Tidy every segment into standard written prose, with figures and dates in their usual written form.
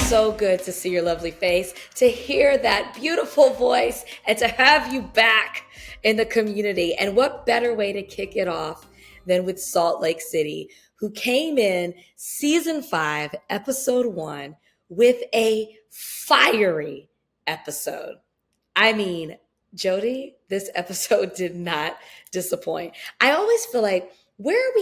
so good to see your lovely face, to hear that beautiful voice, and to have you back in the community. And what better way to kick it off than with Salt Lake City, who came in season 5, episode 1, with a fiery episode. I mean, Jodi, this episode did not disappoint. I always feel like where are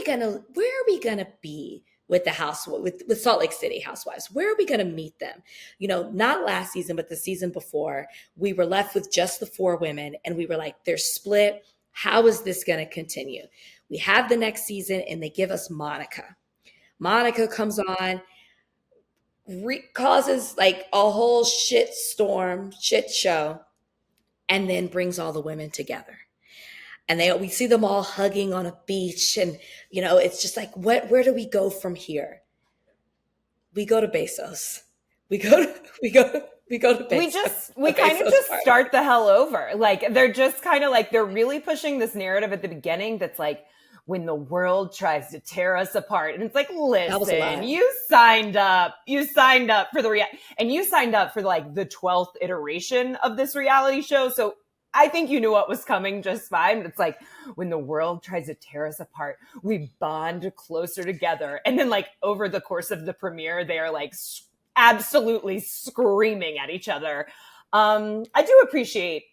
we gonna be with the house with Salt Lake City housewives? Where are we gonna meet them? You know, not last season, but the season before, we were left with just the 4 women and we were like, they're split. How is this gonna continue? We have the next season and they give us Monica. Monica comes on, causes like a whole shit show, and then brings all the women together. And we see them all hugging on a beach, and it's just like, where do we go from here? We go to Bezos. We go to Bezos. We kind of just start the hell over. Like, they're just kind of like, they're really pushing this narrative at the beginning that's like, when the world tries to tear us apart. And it's like, listen, you signed up for and you signed up for like the 12th iteration of this reality show. So I think you knew what was coming just fine. But it's like, when the world tries to tear us apart, we bond closer together. And then like over the course of the premiere, they are like absolutely screaming at each other. I do appreciate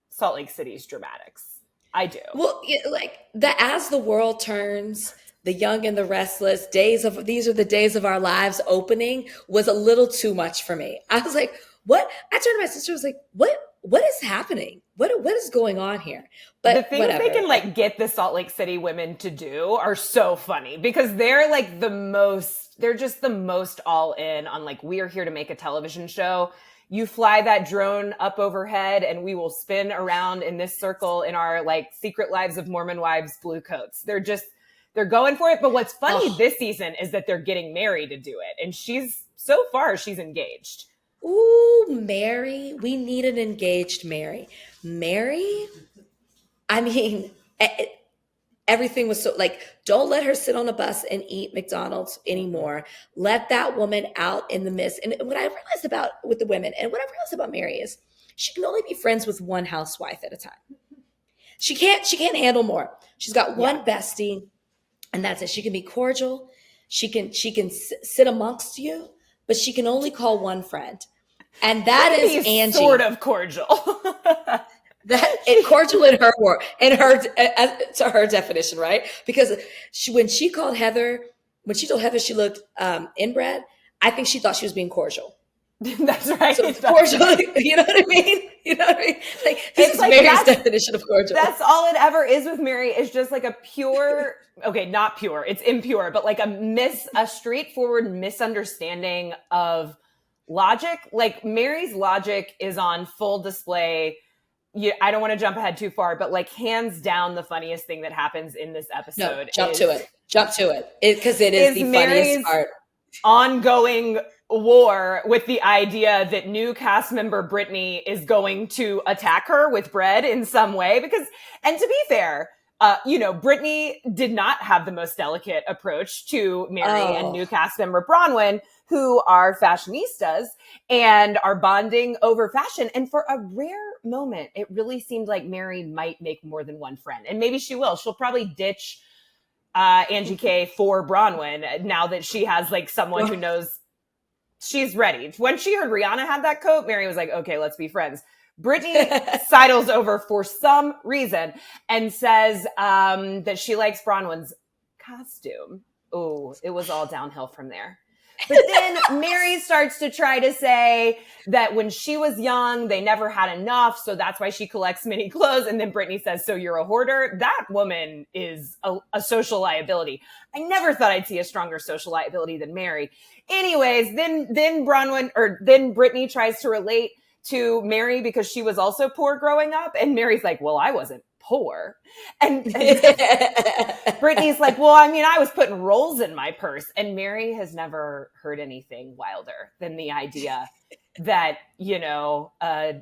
Salt Lake City's dramatics. I do. Well, like as the world turns, the young and the restless, these are the days of our lives opening was a little too much for me. I was like, what? I turned to my sister, was like, what is happening? What is going on here? But the things whatever. They can like get the Salt Lake City women to do are so funny because they're like they're just the most all in on like, we are here to make a television show. You fly that drone up overhead and we will spin around in this circle in our like Secret Lives of Mormon Wives blue coats. They're going for it. But what's funny this season is that they're getting Mary to do it. And so far she's engaged. Ooh, Mary. We need an engaged Mary. Mary, I mean, everything was so like, don't let her sit on a bus and eat McDonald's anymore. Let that woman out in the mist. And what I realized with the women, and what I realized about Mary is she can only be friends with one housewife at a time. She can't handle more. She's got one bestie, and that's it. She can be cordial. She can sit amongst you, but she can only call one friend. And that is Angie. Sort of cordial. Cordial in her word, to her definition, right? Because when she told Heather she looked inbred, I think she thought she was being cordial. That's right. So cordial, you know what I mean? Like, this is like Mary's definition of cordial. That's all it ever is with Mary, is just like a pure, okay, not pure, it's impure, but like a straightforward misunderstanding of logic. Like, Mary's logic is on full display. I don't want to jump ahead too far, but like, hands down, the funniest thing that happens in this episode. Jump to it. Because it is the Mary's funniest part. Ongoing war with the idea that new cast member Brittany is going to attack her with bread in some way. And to be fair, Brittany did not have the most delicate approach to Mary and new cast member Bronwyn, who are fashionistas and are bonding over fashion. And for a rare moment, it really seemed like Mary might make more than one friend. And maybe she will. She'll probably ditch Angie K for Bronwyn now that she has like someone who knows she's ready. When she heard Rihanna had that coat, Mary was like, okay, let's be friends. Brittany sidles over for some reason and says that she likes Bronwyn's costume. Oh, it was all downhill from there. But then Mary starts to try to say that when she was young, they never had enough, so that's why she collects mini clothes. And then Brittany says, so you're a hoarder? That woman is a social liability. I never thought I'd see a stronger social liability than Mary. Anyways, then Brittany tries to relate to Mary because she was also poor growing up. And Mary's like, well, I wasn't poor. And Brittany's like, well, I mean, I was putting rolls in my purse. And Mary has never heard anything wilder than the idea that, a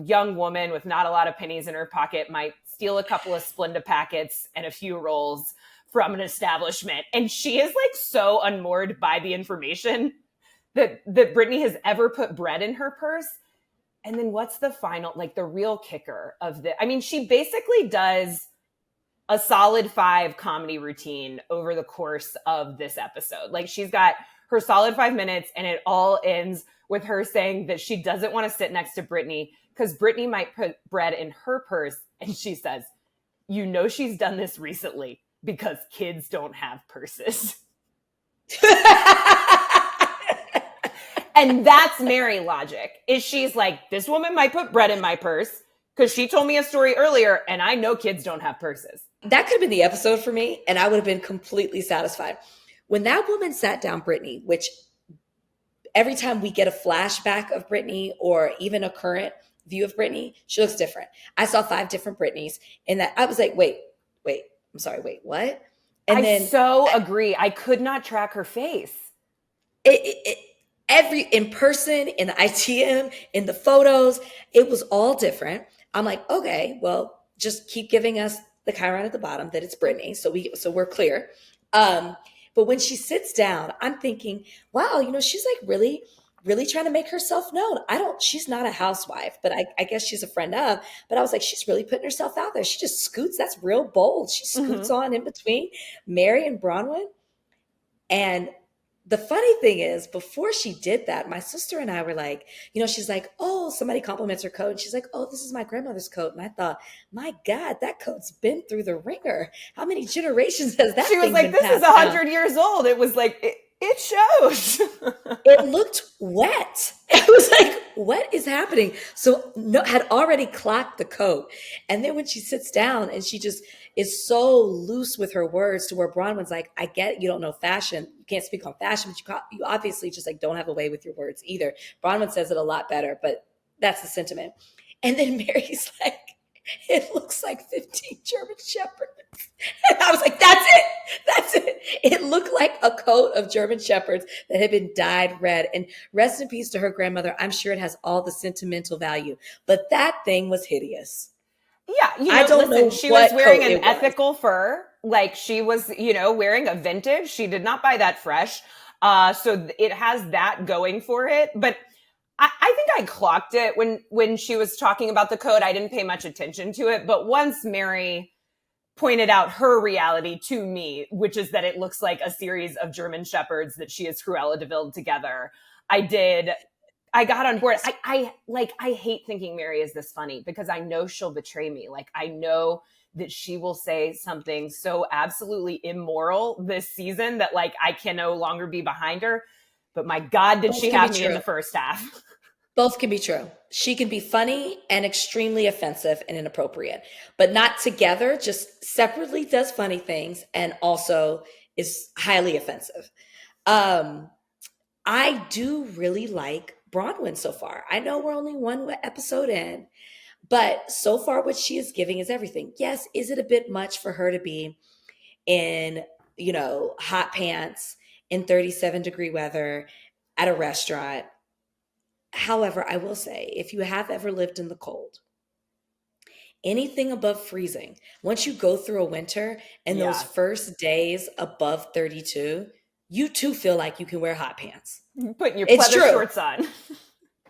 young woman with not a lot of pennies in her pocket might steal a couple of Splenda packets and a few rolls from an establishment. And she is like so unmoored by the information that Brittany has ever put bread in her purse. And then what's the final, like the real kicker of the, I mean, she basically does a solid 5 comedy routine over the course of this episode. Like she's got her solid 5 minutes and it all ends with her saying that she doesn't want to sit next to Brittany because Brittany might put bread in her purse. And she says, you know, she's done this recently because kids don't have purses. And that's Mary logic, is she's like, this woman might put bread in my purse because she told me a story earlier and I know kids don't have purses. That could have been the episode for me and I would have been completely satisfied. When that woman sat down Brittany, which every time we get a flashback of Brittany or even a current view of Brittany, she looks different. I saw 5 different Brittany's and that I was like, wait, I'm sorry, wait, what? And I agree. I could not track her face. Every in person, in the ITM, in the photos, it was all different. I'm like, okay, well, just keep giving us the chyron at the bottom that it's Brittany, so we're clear. But when she sits down, I'm thinking, wow, you know, she's like really, really trying to make herself known. She's not a housewife, but I guess she's a friend of. But I was like, she's really putting herself out there. She just scoots. That's real bold. She scoots on in between Mary and Bronwyn, and the funny thing is, before she did that, my sister and I were like, you know, she's like, oh, somebody compliments her coat. And she's like, oh, this is my grandmother's coat. And I thought, my God, that coat's been through the ringer. How many generations has that She was thing like, been this is passed 100 years old. It was like, it shows. It looked wet. It was like, what is happening? So had already clocked the coat. And then when she sits down and she just is so loose with her words to where Bronwyn's like, I get you don't know fashion. You can't speak on fashion, but you obviously just like don't have a way with your words either. Bronwyn says it a lot better, but that's the sentiment. And then Mary's like, it looks like 15 German Shepherds. And I was like, that's it. It looked like a coat of German Shepherds that had been dyed red. And rest in peace to her grandmother. I'm sure it has all the sentimental value, but that thing was hideous. Yeah, you know, I don't know. She was wearing an ethical fur. Like she was, you know, wearing a vintage. She did not buy that fresh. So it has that going for it. But I think I clocked it when she was talking about the code. I didn't pay much attention to it. But once Mary pointed out her reality to me, which is that it looks like a series of German Shepherds that she has Cruella de Vil together, I got on board. I hate thinking Mary is this funny because I know she'll betray me. Like I know that she will say something so absolutely immoral this season that like I can no longer be behind her. But my God, did she have me in the first half? Both can be true. She can be funny and extremely offensive and inappropriate, but not together, just separately does funny things and also is highly offensive. I do really like Bronwyn so far. I know we're only 1 episode in, but so far what she is giving is everything. Yes, is it a bit much for her to be in, you know, hot pants in 37-degree weather at a restaurant? However, I will say, if you have ever lived in the cold, anything above freezing, once you go through a winter and those first days above 32, you too feel like you can wear hot pants. Putting your pleather shorts on.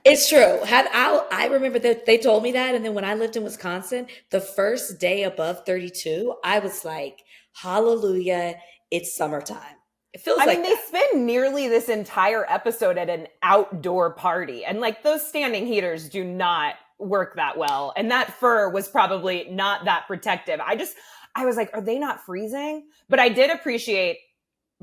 It's true. I remember that they told me that. And then when I lived in Wisconsin, the first day above 32, I was like, hallelujah, it's summertime. It feels like they spend nearly this entire episode at an outdoor party. And like those standing heaters do not work that well. And that fur was probably not that protective. I was like, are they not freezing? But I did appreciate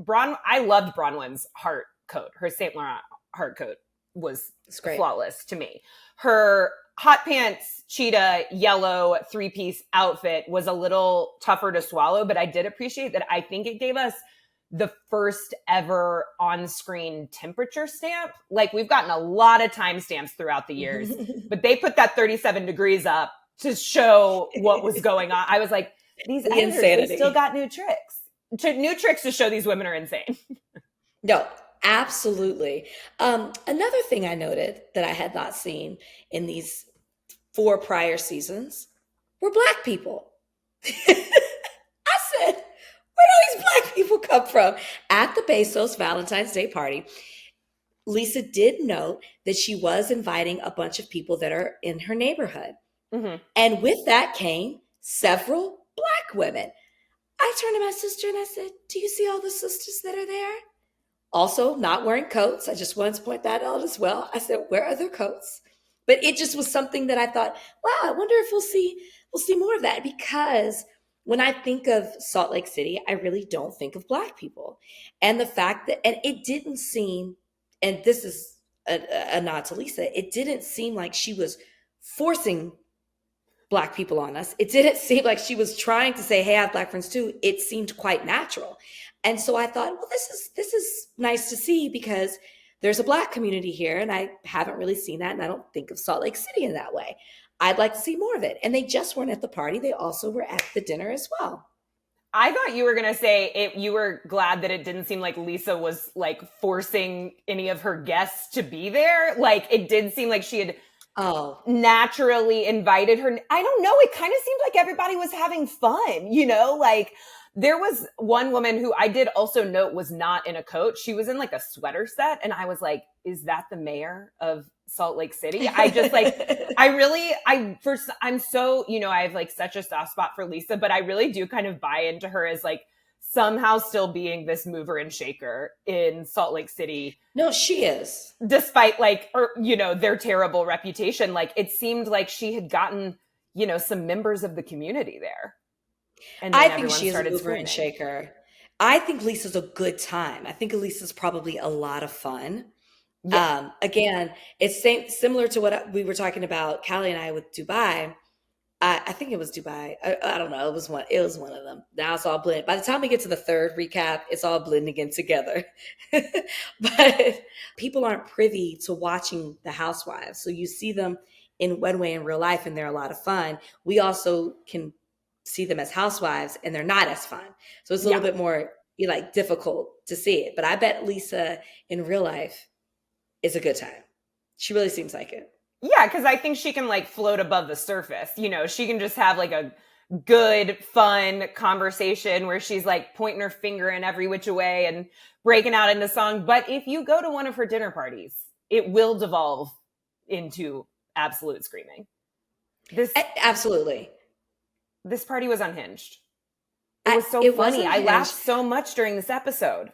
I loved Bronwyn's heart coat. Her Saint Laurent heart coat was flawless to me. Her hot pants, cheetah, yellow 3-piece outfit was a little tougher to swallow, but I did appreciate that. I think it gave us the first ever on-screen temperature stamp. Like we've gotten a lot of timestamps throughout the years, but they put that 37 degrees up to show what was going on. I was like, these editors, they still got new tricks to show these women are insane. No, absolutely. Another thing I noted that I had not seen in these 4 prior seasons were Black people. I said, where do these Black people come from? At the Bezos Valentine's Day party, Lisa did note that she was inviting a bunch of people that are in her neighborhood. Mm-hmm. And with that came several Black women. I turned to my sister and I said, do you see all the sisters that are there? Also, not wearing coats. I just wanted to point that out as well. I said, where are their coats? But it just was something that I thought, wow, I wonder if we'll see more of that. Because when I think of Salt Lake City, I really don't think of Black people. And the fact that, and it didn't seem, and this is a nod to Lisa, it didn't seem like she was forcing Black people on us. It didn't seem like she was trying to say, hey, I have Black friends too. It seemed quite natural. And so I thought, well, this is nice to see because there's a Black community here and I haven't really seen that. And I don't think of Salt Lake City in that way. I'd like to see more of it. And they just weren't at the party. They also were at the dinner as well. I thought you were going to say you were glad that it didn't seem like Lisa was like forcing any of her guests to be there. Like it did seem like she had naturally invited her. I don't know. It kind of seemed like everybody was having fun, you know, like there was one woman who I did also note was not in a coat. She was in like a sweater set. And I was like, is that the mayor of Salt Lake City? I just like, I'm so, you know, I have like such a soft spot for Lisa, but I really do kind of buy into her as like somehow still being this mover and shaker in Salt Lake City. No, she is. Despite like, or, you know, their terrible reputation. Like it seemed like she had gotten, you know, some members of the community there. And I think she is a mover and shaker. I think Lisa's a good time. I think Lisa's probably a lot of fun. Yeah. Again, it's similar to what we were talking about, Callie and I, with Dubai. I think it was Dubai. I don't know. It was one of them. Now it's all blended. By the time we get to the third recap, it's all blending in together. But people aren't privy to watching the Housewives. So you see them in one way in real life and they're a lot of fun. We also can see them as housewives and they're not as fun. So it's a little bit more like difficult to see it. But I bet Lisa in real life is a good time. She really seems like it. Yeah, because I think she can like float above the surface. You know, she can just have like a good, fun conversation where she's like pointing her finger in every which way and breaking out into song. But if you go to one of her dinner parties, it will devolve into absolute screaming. Absolutely. This party was unhinged. It was so funny. I laughed so much during this episode.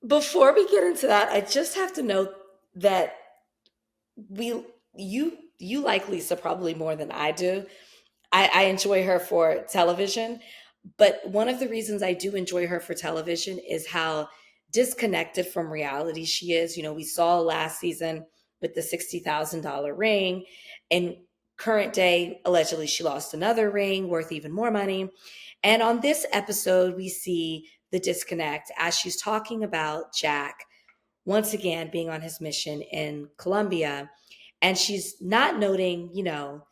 Before we get into that, I just have to note that you like Lisa probably more than I do. I enjoy her for television, but one of the reasons I do enjoy her for television is how disconnected from reality she is. You know, we saw last season with the $60,000 ring, and current day, allegedly she lost another ring worth even more money. And on this episode, we see the disconnect as she's talking about Jack once again being on his mission in Colombia. And she's not noting, you know,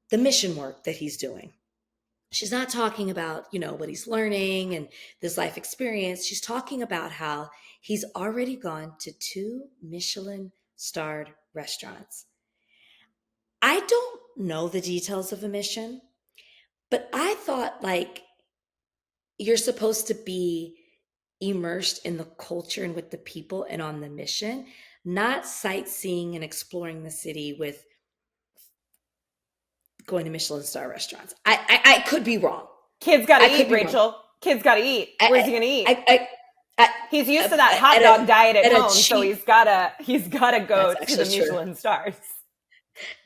the mission work that he's doing. She's not talking about, you know, what he's learning and this life experience. She's talking about how he's already gone to 2 Michelin-starred restaurants. I don't know the details of a mission, but I thought like you're supposed to be immersed in the culture and with the people and on the mission, not sightseeing and exploring the city with going to Michelin star restaurants. I could be wrong. Kids got to eat, Rachel. Kids got to eat. Where's he going to eat? He's used to that hot dog diet at home, so he's gotta go to the Michelin stars.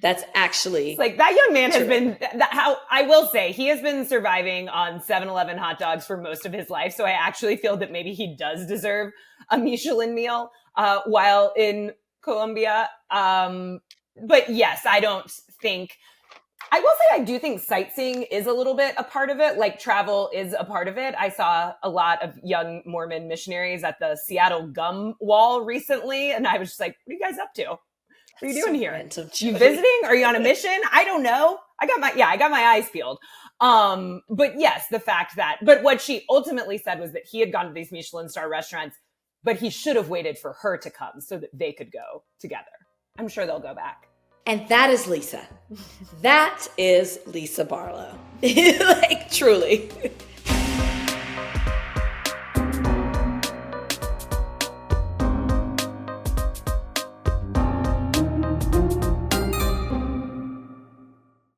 That's actually it's like that young man has been how I will say he has been surviving on 7-Eleven hot dogs for most of his life. So I actually feel that maybe he does deserve a Michelin meal while in Colombia. But yes, I don't think I will say I do think sightseeing is a little bit a part of it. Like travel is a part of it. I saw a lot of young Mormon missionaries at the Seattle Gum Wall recently. And I was just like, what are you guys up to? What are you doing here? You visiting? Are you on a mission? I don't know. I got my eyes peeled. But yes, the fact that, but what she ultimately said was that he had gone to these Michelin star restaurants, but he should have waited for her to come so that they could go together. I'm sure they'll go back. And that is Lisa. That is Lisa Barlow. Like, truly.